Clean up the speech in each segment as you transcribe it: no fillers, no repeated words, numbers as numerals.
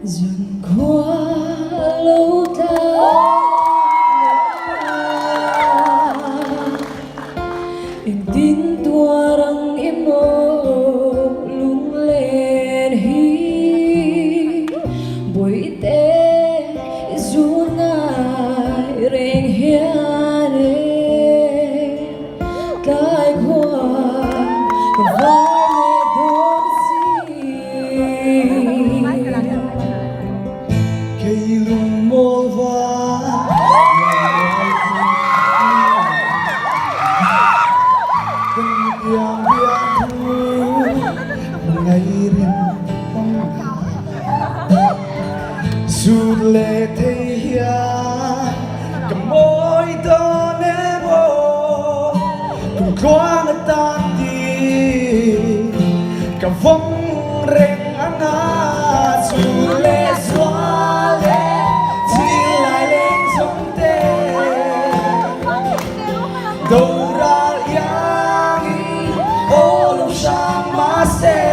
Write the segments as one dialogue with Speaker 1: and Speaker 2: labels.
Speaker 1: dần qua lâu ta em tin tua răng em mơ lung lên hi buổi tê dù nai rèn hiền cái qua
Speaker 2: Sụt lệ thấy hiền cầm môi to ném vô cùng qua người ta đi cầm vong rèn ăn hà sụt lệ xóa lệ chỉ lại lên giống tê đâu ra yang ô lúc sáng má xe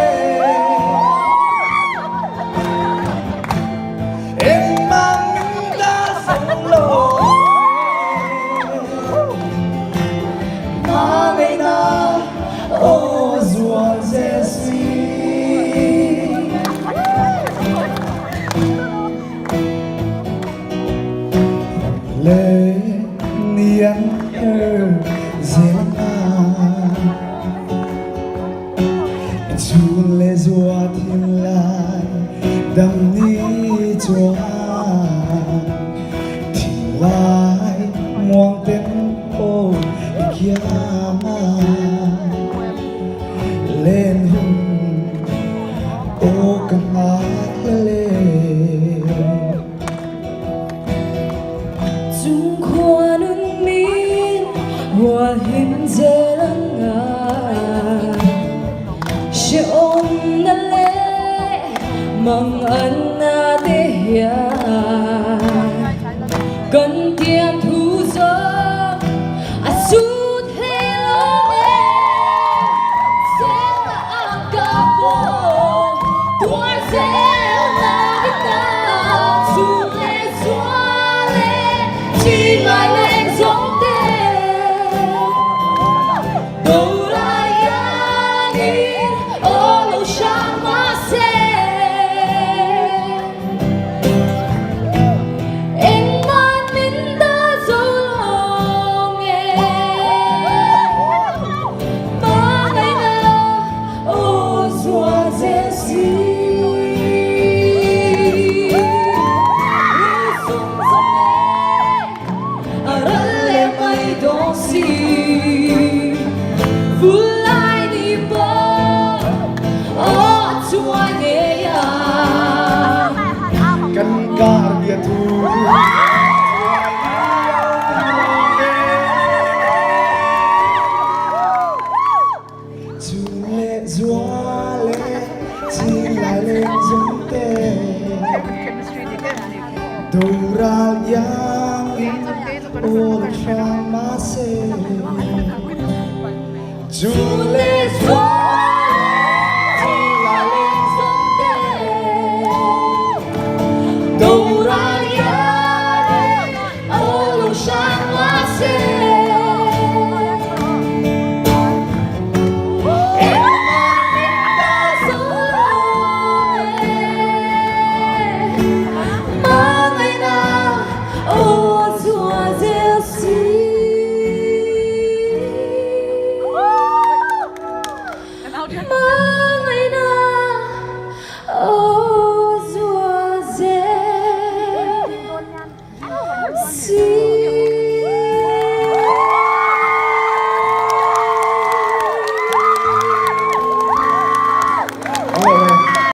Speaker 2: lệ niên ở dễ chuồn lệ dùa thiên lai đầm ni cho thiên lai muang tên ô kia lên hùng ô cầm hát lệ
Speaker 1: Dung khoa nước min hòa hình dễ lắng ngà sẽ ôm nà lệ mong anh na tê hià cần tiền thu gió à sút hê lô mê sẽ là áp cả bộ tuổi sẽ là biết ta sút lệ xóa lệ chỉ lại lên giống tê đâu là yang ô lâu sáng má xe em mắt mình đã dấu lòng em má ngày nào ô xóa dễ xí Vulai di bo, oh tua nea,
Speaker 2: kan karya tu lệ dua lệ chỉ lại lên giống tê đâu ra yang ô sang má xe
Speaker 1: tu le